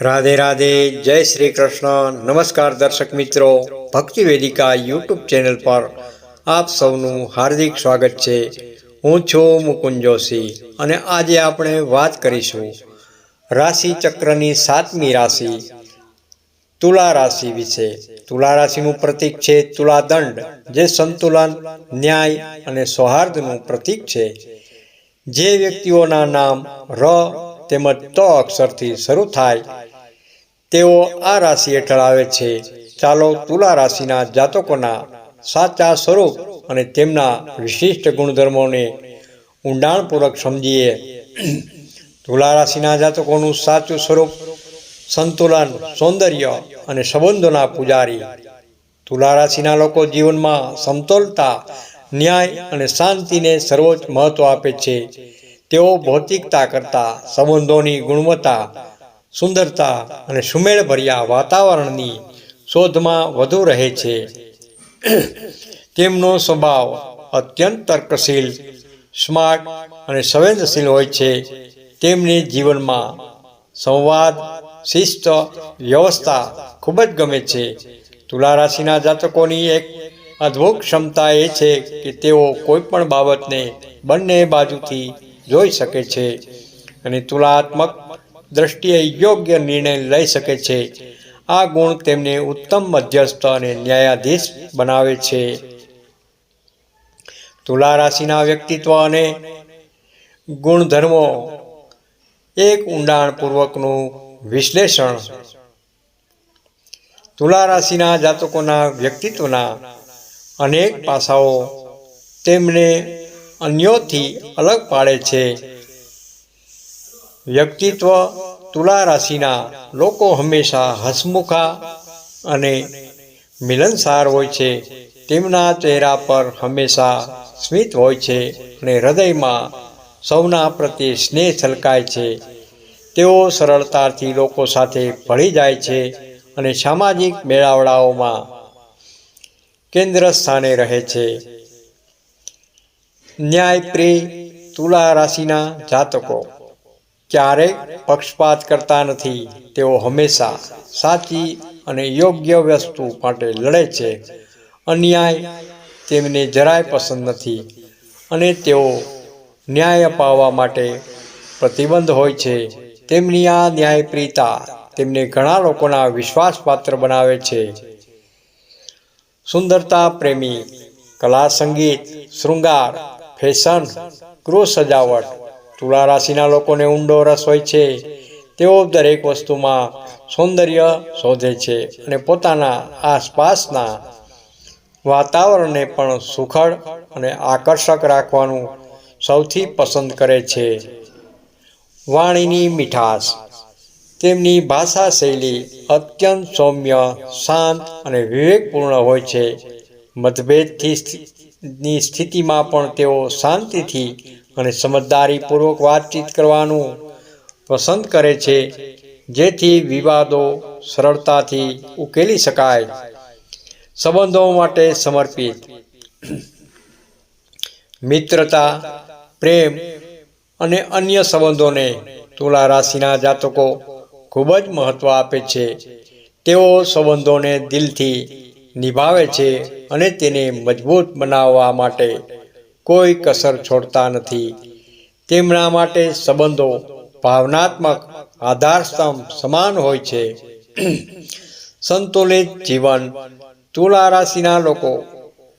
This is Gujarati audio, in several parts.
રાધે રાધે, જય શ્રી કૃષ્ણ. નમસ્કાર દર્શક મિત્રો, ભક્તિ વેદિકા યુટ્યુબ ચેનલ પર આપ સૌનું હાર્દિક સ્વાગત છે. હું છું મુકુંદ જોશી અને આજે આપણે વાત કરીશું રાશિ ચક્રની 7મી રાશિ તુલા રાશિ વિશે. તુલા રાશિનું પ્રતીક છે તુલાદંડ, જે સંતુલન, ન્યાય અને સૌહાર્દનું પ્રતીક છે. જે વ્યક્તિઓના નામ ર તેમજ ત અક્ષરથી શરૂ થાય તેઓ આ રાશિ હેઠળ આવે છે. ચાલો તુલા રાશિના જાતકોના સાચા સ્વરૂપ અને તેમના વિશિષ્ટ ગુણધર્મોને ઊંડાણપૂર્વક સમજીએ. તુલા રાશિના જાતકોનું સાચું સ્વરૂપ સંતુલન, સૌંદર્ય અને સંબંધોના પૂજારી. તુલા રાશિના લોકો જીવનમાં સમતોલતા, ન્યાય અને શાંતિને સર્વોચ્ચ મહત્વ આપે છે. તેઓ ભૌતિકતા કરતાં સંબંધોની ગુણવત્તા, સુંદરતા અને સુમેળભર્યા વાતાવરણની શોધમાં વધુ રહે છે. તેમનો સ્વભાવ અત્યંત તર્કશીલ, સ્માર્ટ અને સંવેદનશીલ હોય છે. તેમને જીવનમાં સંવાદ, શિસ્ત, વ્યવસ્થા ખૂબ જ ગમે છે. તુલા રાશિના જાતકોની એક અદ્ભુત ક્ષમતા એ છે કે તેઓ કોઈપણ બાબતને બંને બાજુથી જોઈ શકે છે અને તુલનાત્મક દ્રષ્ટિએ યોગ્ય નિર્ણય લઈ શકે છે. આ ગુણ તેમને ઉત્તમ મધ્યસ્થ અને ન્યાયાધીશ બનાવે છે. તુલા રાશિના વ્યક્તિત્વ અને ગુણધર્મો. એક ઊંડાણપૂર્વકનું વિશ્લેષણ. તુલા રાશિના જાતકોના વ્યક્તિત્વના અનેક પાસાઓ તેમને અન્યોથી અલગ પાડે છે. વ્યક્તિત્વ. તુલા રાશિના લોકો હંમેશા હસમુખા અને મિલનસાર હોય છે. તેમના ચહેરા પર હંમેશા સ્મિત હોય છે અને હૃદયમાં સૌના પ્રત્યે સ્નેહ છલકાય છે. તેઓ સરળતાથી લોકો સાથે ભળી જાય છે અને સામાજિક મેળાવડાઓમાં કેન્દ્ર સ્થાને રહે છે. ન્યાયપ્રિય. તુલા રાશિના જાતકો ક્યારેય પક્ષપાત કરતા નથી. તેઓ હંમેશા સાચી અને યોગ્ય વસ્તુ માટે લડે છે. અન્યાય તેમને જરાય પસંદ નથી અને તેઓ ન્યાય અપાવવા માટે પ્રતિબદ્ધ હોય છે. તેમની આ ન્યાયપ્રિયતા તેમને ઘણા લોકોના વિશ્વાસપાત્ર બનાવે છે. સુંદરતા પ્રેમી. કલા, સંગીત, શૃંગાર, ફેશન, ગૃહ સજાવટ. તુલા રાશિના લોકોને ઊંડો રસ હોય છે. તેઓ દરેક વસ્તુમાં સૌંદર્ય શોધે છે અને પોતાના આસપાસના વાતાવરણને પણ સુખદ અને આકર્ષક રાખવાનું સૌથી પસંદ કરે છે. વાણીની મીઠાશ. તેમની ભાષા શૈલી અત્યંત સૌમ્ય, શાંત અને વિવેકપૂર્ણ હોય છે. મતભેદની સ્થિતિમાં પણ તેઓ શાંતિથી અને સમજદારીપૂર્વક વાતચીત કરવાનું પસંદ કરે છે, જેથી વિવાદો સરળતાથી ઉકેલી શકાય. સંબંધો માટે સમર્પિત. મિત્રતા, પ્રેમ અને અન્ય સંબંધોને તુલા રાશિના જાતકો ખૂબ જ મહત્વ આપે છે. તેઓ સંબંધોને દિલથી નિભાવે છે અને તેને મજબૂત બનાવવા માટે કોઈ કસર છોડતા નથી. તેમના માટે સંબંધો ભાવનાત્મક આધારસ્તંભ સમાન હોય છે. સંતુલિત જીવન. તુલા રાશિના લોકો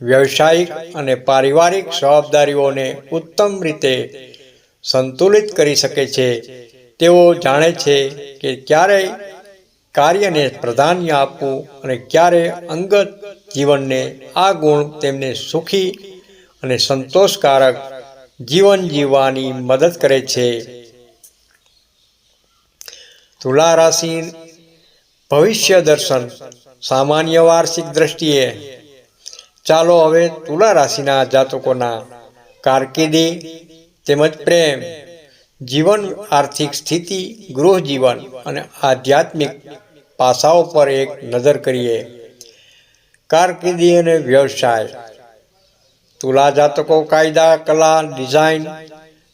વ્યવસાયિક અને પારિવારિક જવાબદારીઓને ઉત્તમ રીતે સંતુલિત કરી શકે છે. તેઓ જાણે છે કે ક્યારે કાર્યને પ્રાધાન્ય આપવું અને ક્યારે અંગત જીવનને. આ ગુણ તેમને સુખી અને સંતોષકારક જીવન જીવવાની મદદ કરે છે. તુલા રાશિ ભવિષ્ય દર્શન. સામાન્ય વાર્ષિક દ્રષ્ટિએ. ચાલો હવે તુલા રાશિના જાતકોના કારકિર્દી તેમજ પ્રેમ જીવન, આર્થિક સ્થિતિ, ગૃહ જીવન અને આધ્યાત્મિક પાસાઓ પર એક નજર કરીએ. કારકિર્દી અને વ્યવસાય. તુલા જાતકો કાયદા, કલા, ડિઝાઇન,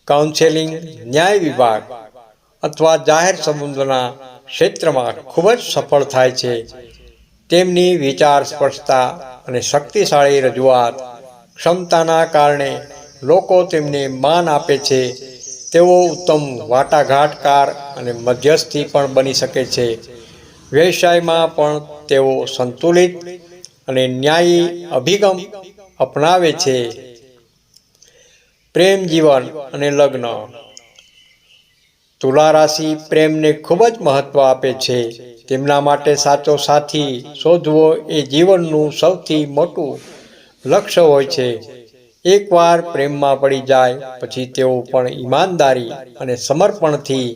કાઉન્સેલિંગ, ન્યાય વિભાગ અથવા જાહેર સંબંધોના ક્ષેત્રમાં ખૂબ જ સફળ થાય છે. તેમની વિચાર સ્પષ્ટતા અને શક્તિશાળી રજૂઆત ક્ષમતાના કારણે લોકો તેમને માન આપે છે. તેઓ ઉત્તમ વાટાઘાટકાર અને મધ્યસ્થી પણ બની શકે છે. વ્યવસાયમાં પણ તેઓ સંતુલિત અને ન્યાયી અભિગમ અપનાવે છે. પ્રેમ જીવન અને લગ્ન. તુલા રાશિ પ્રેમને ખૂબ જ મહત્વ આપે છે. તેમના માટે સાચો સાથી શોધવો એ જીવનનું સૌથી મોટું લક્ષ્ય હોય છે. એકવાર પ્રેમમાં પડી જાય પછી તેઓ પણ ઈમાનદારી અને સમર્પણથી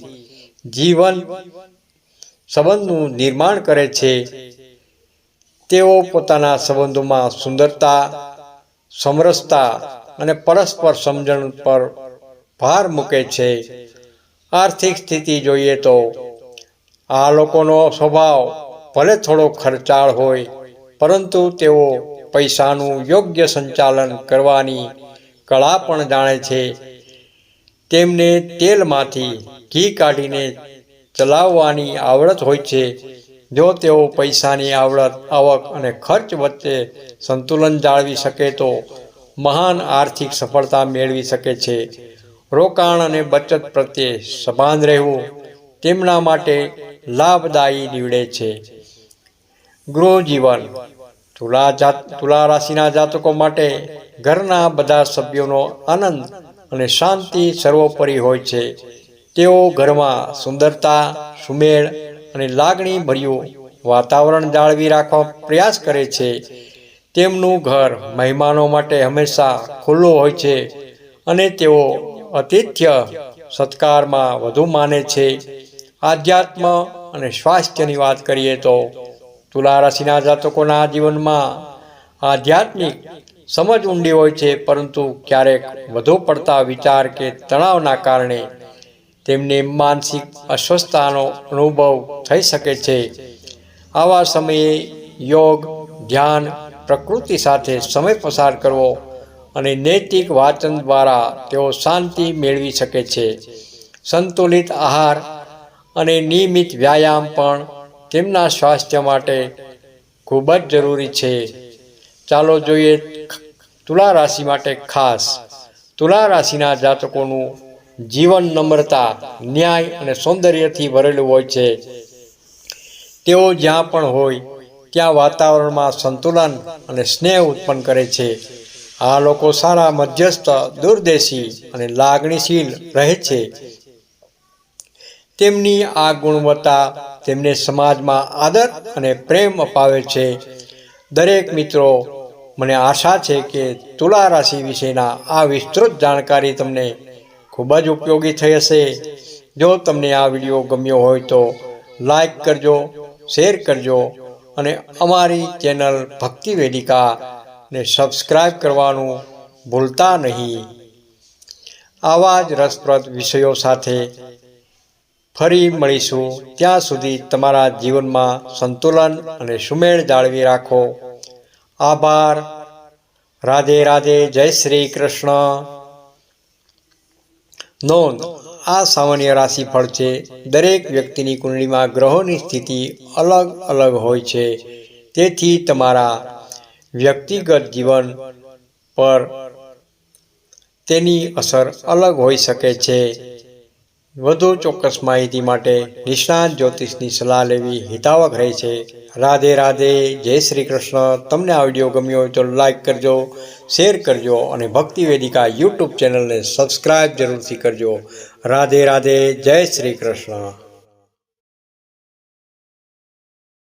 જીવન સંબંધનું નિર્માણ કરે છે. તેઓ પોતાના સંબંધોમાં સુંદરતા, સમરસતા અને પરસ્પર સમજણ પર ભાર મૂકે છે. આર્થિક સ્થિતિ જોઈએ તો આ લોકોનો સ્વભાવ ભલે થોડો ખર્ચાળ હોય, પરંતુ તેઓ પૈસાનું યોગ્ય સંચાલન કરવાની કળા પણ જાણે છે. તેમને તેલમાંથી ઘી કાઢીને ચલાવવાની આવડત હોય છે. જો તેઓ પૈસાની આવક અને ખર્ચ વચ્ચે સંતુલન જાળવી શકે તો મહાન આર્થિક સફળતા મેળવી શકે છે. રોકાણ અને બચત પ્રત્યે સભાન રહેવું તેમના માટે લાભદાયી નીવડે છે. ગૃહ જીવન. તુલા રાશિના જાતકો માટે ઘરના બધા સભ્યોનો આનંદ અને શાંતિ સર્વોપરી હોય છે. તેઓ ઘરમાં સુંદરતા, સુમેળ અને લાગણીભર્યું વાતાવરણ જાળવી રાખવા પ્રયાસ કરે છે. તેમનું ઘર મહેમાનો માટે હંમેશા ખુલ્લું હોય છે અને તેઓ આતિથ્ય સત્કારમાં વધુ માને છે. આધ્યાત્મ અને સ્વાસ્થ્યની વાત કરીએ તો તુલા રાશિના જાતકોના જીવનમાં આધ્યાત્મિક સમજ ઊંડી હોય છે, પરંતુ ક્યારેક વધુ પડતા વિચાર કે તણાવના કારણે તેમને માનસિક અસ્વસ્થતાનો અનુભવ થઈ શકે છે. આવા સમયે યોગ, ધ્યાન, પ્રકૃતિ સાથે સમય પસાર કરવો અને નૈતિક વાંચન દ્વારા તેઓ શાંતિ મેળવી શકે છે. સંતુલિત આહાર અને નિયમિત વ્યાયામ પણ તેમના સ્વાસ્થ્ય માટે ખૂબ જ જરૂરી છે. ચાલો જોઈએ તુલા રાશિ માટે ખાસ. તુલા રાશિના જાતકોનું જીવન નમ્રતા, ન્યાય અને સૌંદર્યથી ભરેલું હોય છે. તેઓ જ્યાં પણ હોય ત્યાં વાતાવરણમાં સંતુલન અને સ્નેહ ઉત્પન્ન કરે છે. આ લોકો સારા મધ્યસ્થ, દૂરદેશી અને લાગણીશીલ રહે છે. તેમની આ ગુણવત્તા તેમને સમાજમાં આદર અને પ્રેમ અપાવે છે. દરેક મિત્રો, મને આશા છે કે તુલા રાશિ વિશેના આ વિસ્તૃત જાણકારી તમને ખૂબ જ ઉપયોગી થઈ હશે. જો તમને આ વિડીયો ગમ્યો હોય તો લાઈક કરજો, શેર કરજો અને અમારી ચેનલ ભક્તિ વેદિકાને સબસ્ક્રાઈબ કરવાનું ભૂલતા નહીં. આવા જ રસપ્રદ વિષયો સાથે ફરી મળીશું. ત્યાં સુધી તમારા જીવનમાં સંતુલન અને સુમેળ જાળવી રાખો. આભાર. રાધે રાધે. જય શ્રી કૃષ્ણ. નોંધ: આ સામાન્ય રાશિફળ છે. દરેક વ્યક્તિની કુંડળીમાં ગ્રહોની સ્થિતિ અલગ અલગ હોય છે. તેથી તમારા વ્યક્તિગત જીવન પર તેની અસર અલગ હોઈ શકે છે. વધુ ચોક્કસ માહિતી માટે નિષ્ણાત જ્યોતિષની સલાહ લેવી હિતાવહ રહે છે. રાધે રાધે. જય શ્રી કૃષ્ણ. તમને આ વિડીયો ગમ્યો હોય તો લાઈક કરજો, શેર કરજો અને ભક્તિ વેદિકા યુટ્યુબ ચેનલને સબસ્ક્રાઈબ જરૂરથી કરજો. રાધે રાધે. જય શ્રી કૃષ્ણ.